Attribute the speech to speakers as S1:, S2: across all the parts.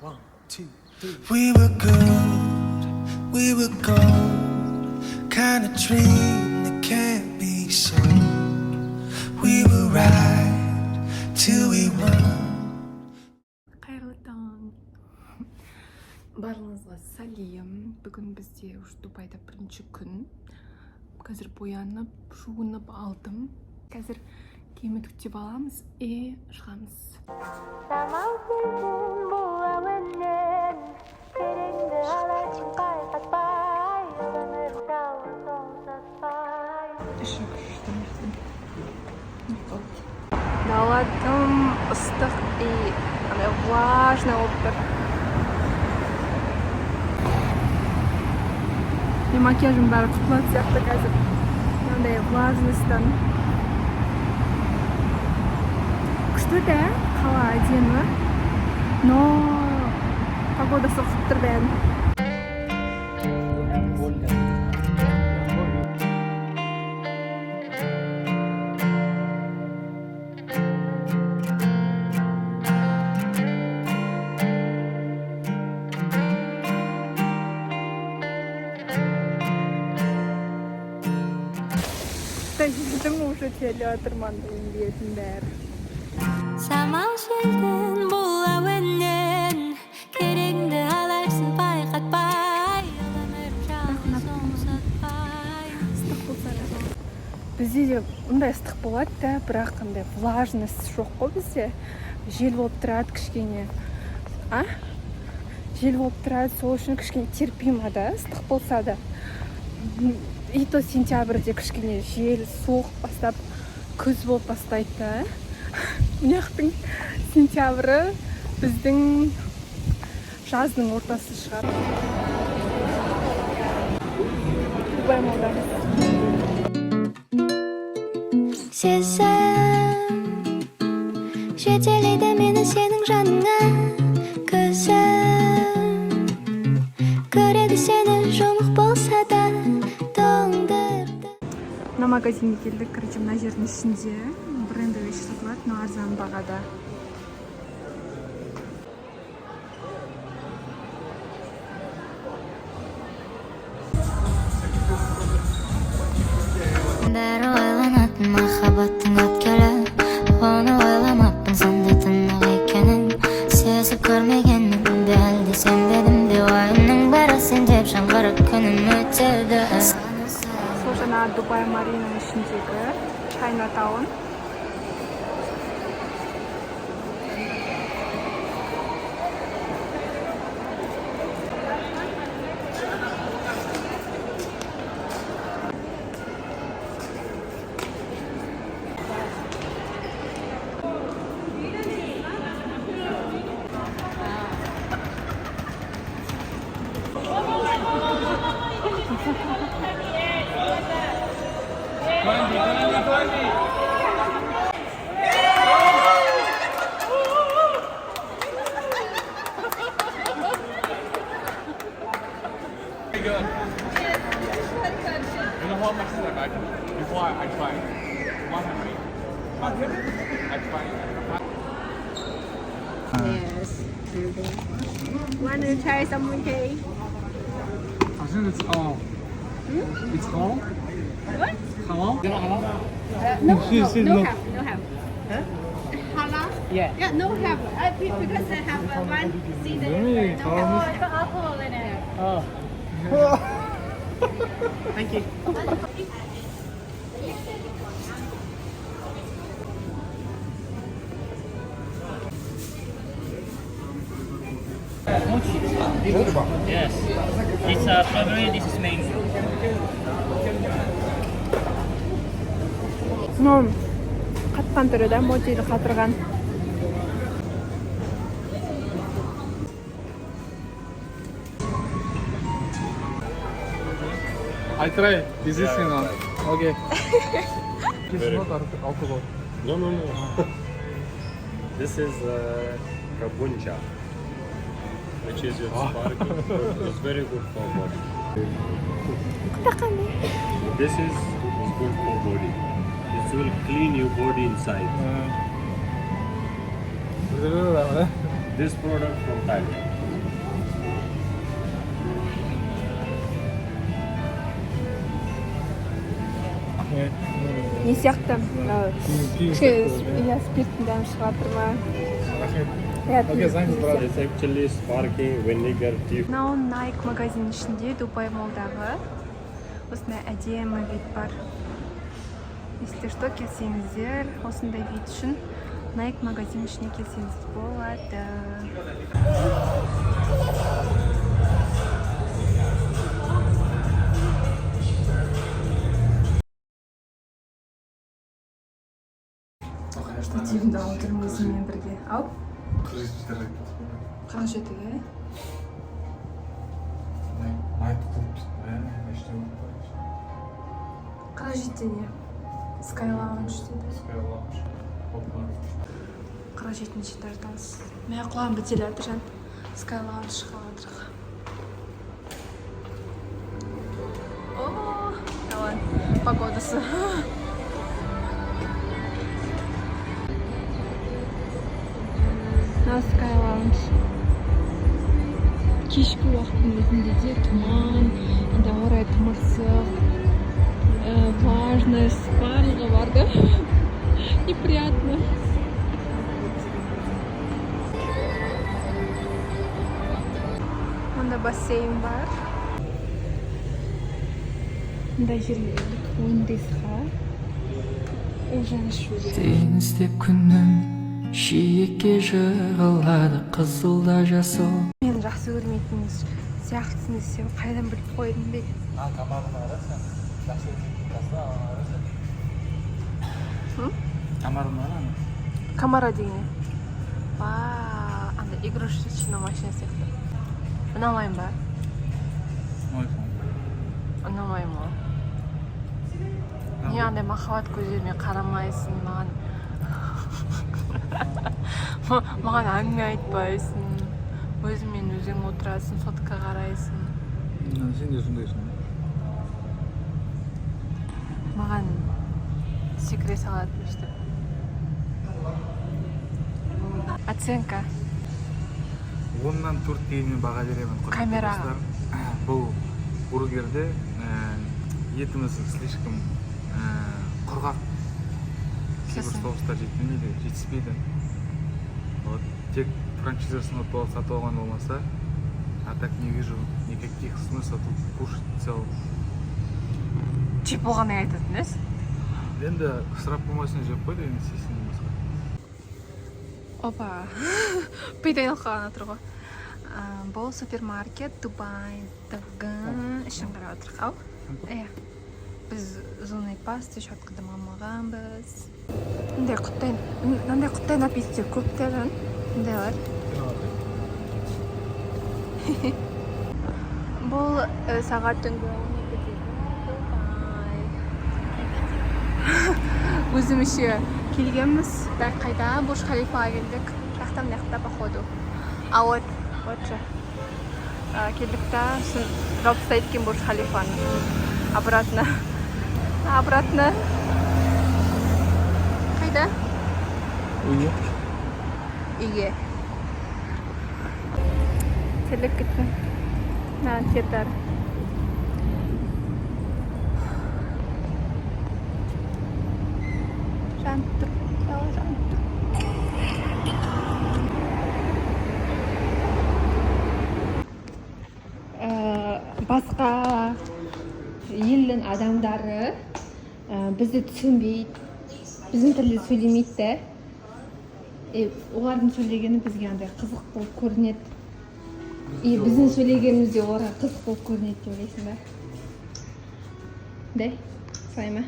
S1: One, two, three. We were good, we were gold, kind of dream that can't be sold. We were right till we won.
S2: Қайырлы таң. Барлығыңызға сәлем. Бүгін бізде уж Дубайда бірінші күн. Қазір боянып, жуынып алдым. Қазір киім үтіктеп аламыз и шығамыз. Дала тым ыстық и влажный болып тұр. Мен макияжым бәрі құтылады сияқты қазір. Мынандай влажностьтан. Күшті де, қала әдемі. Но погода соғып тұр бәрін. Жігітім уже телеатырмандайын бетін бәрі.
S3: Самал желдің бұл әуеннен кереңді аларсың байқатпай өмір жалғыз соңсатпай.
S2: Ыстық болса да. Бізде де мұндай ыстық болады да, бірақ қандай влажность жоқ қой бізде. Жел болып тұрады кішкене. Жел болып тұрады, сол үшін кішкене терпима да, ыстық болса да. И то сентябрьде кішкене жел соғып бастап күз болып бастайды да. Мынаяқтың сентябрі біздің жаздың ортасы шығар. Дубай молдамыз.
S3: Сезім жетелейді мені сенің жаныңа, көзім көреді сені жұмық болса да.
S2: Мына магазинге келдік, короче, мына жердің ішінде бренді вещи сатылады, но арзан бағада.
S3: Бәрі ойланатын махаббаттың өткелі, оны ойламаппын сондай тынық екенін. Сезіп көрмегенмін бе әлде сенбедім бе, ойымның бәрі сен деп жаңғырып күнім өтеді.
S2: Сол жаңа Дубай Маринаның ішіндегі Чайнатаун.
S4: You know how much is that bag? Before I try 100. 100? I try.
S2: Yes. Want to try some mooncake?
S4: I think it's all. It's all?
S2: What?
S4: Halal?
S2: No
S4: no.
S2: have. Huh? Halal?
S4: Yeah.
S2: No have. Because I have one season.
S4: Really?
S2: No alcohol in it.
S4: Oh. Thank you.
S5: Yes. It's strawberry, this is mango.
S2: Қатқан түрі да, моджиді қатырған.
S4: I try. This is okay. This is not alcohol.
S6: No. This is kombucha, which is your sparkling. It's very good for body. This is good for body. It will clean your body inside. This product from Thailand.
S2: не сияқты иә спирттің дәмі шығып жатыр ма?
S6: It's actually sparkling vinegar tea.
S2: мынау Nike магазинінің ішінде Дубай молдағы осындай әдемі вид бар. Если что, келсеңіздер осындай вид үшін Nike магазинінің ішіне келсеңіз болады. Штативімді алып тұрмын өзіммен бірге. Ал? 47-ге. Қара жетіне Sky Lounge дейді. Қара жетінші этаждамыз. Мен құлағым бітеле жатыр жан. Sky Lounge шығып жатыр. О, давай. Погодасы. На Sky Lounge. Кешкі уақыттың өзінде де тұман, ауа райы тымырсық, влажность барлығы бар да. Неприятно. Онда бассейн бар. Мында жерлерлік ойын-сауыққа жанашыр.
S1: Сені іздеп күнім жиекке жығылады қызыл да жасыл.
S2: Мен жақсы көрмейтін сияқтысын десем қайдан біліп қойдым бе? Камара деген не? Андай игрушечный машина сияқты. Ұнамайын ба? Ұнамайын ба? Не андай махаббат көздеріме қарамайсың, маған әңгіме айтпайсың, өзіңмен өзің отырасың, фотоға қарайсың.
S4: Сен де сондайсың.
S2: Маған секре салады işte. Оценка.
S4: 10-нан 4 дегенмен баға беремін.
S2: Камераға.
S4: Бұл бургерде етіміз слишком құрғақ. Кейбір соустар жетіспейді. Тек франшизасын сатып алған болмаса, а так не вижу никаких смысла тут кушать целый.
S2: Чип болғанын айтатын ес?
S4: Енді ысырап болмасын жеп қойды, енді сесін басқа.
S2: Опа, пейдайнық қалған отыр ғой. Бұл супермаркет Дубайдың ішін қарап отыр қау. Біз зоной пасты шаткыдым алмағанбыз. Мындай құттай напитктер көп тәлін. Мұндайлар. Бұл сағат түнгі 12-де Дубай. Өзімізше келгенбіз. Дәл қайда Бурж Халифаға келдік. Жақтан мына походу. А вот же. Келдік та жауып тастайды екен Бурж Халифаны. Обратно. Қайда? Үйге. Келдік кетті. Кетер. Жантыр. Басқа елдің адамдары бізді түсінбейді, біздің тілде сөйлемейді де. Олардың сөйлегені бізге андай қызық болып көрінеді. Біздің сөйлегеніміз де оларға қызық болып көрінеді деп ойлайсың ба? Де? Солай ма?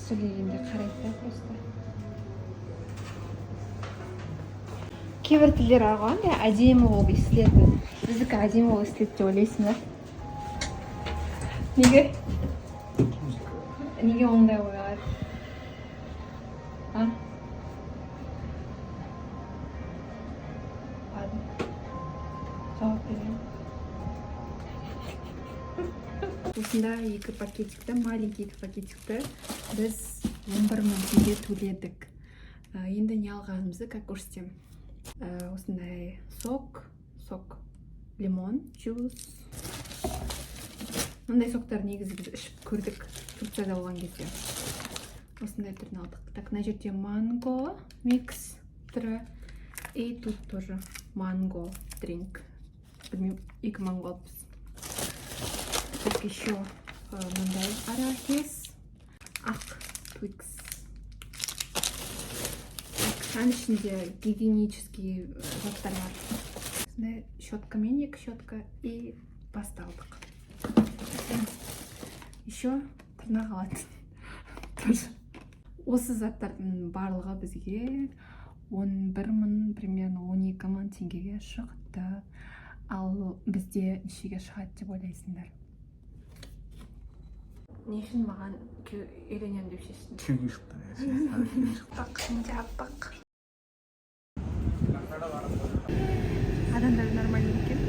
S2: Сөйлегенде қарайды да просто. Кейбір тілдер алғанда әдемі болып естіледі. Біздікі әдемі болып естіледі деп ойлайсың ба? Неге? Неге ондай ойлайды? Жауап берейін. Осында екі пакетикті, маленький пакетикті біз 11 мың теңге төледік. Енді не алғанымызды как көрсетем. осындай сок, лимон, джус. Мындай соктар негізі біз ішіп көрдік Турцияда болған кезде. Осындай түрін алдық. Так, мына жерде манго микс түрі. И тут тоже манго дринк. Білмеймін, 2 манго алыппыз. Так, еще мындай арахис, ақ твикс. Оның ішінде гигиенический заттар бар. Осындай щеткамен 2 щетка и паста алдық. Еще тырнақ алатын. Осы заттардың барлығы бізге 11 мың, примерно 12 мың теңгеге шықты. Ал бізде нешеге шығады деп ойлайсыңдар? Не үшін маған үйленемін деп шештің?
S4: Күйеуге шықты.
S2: Адамдар нормально екен.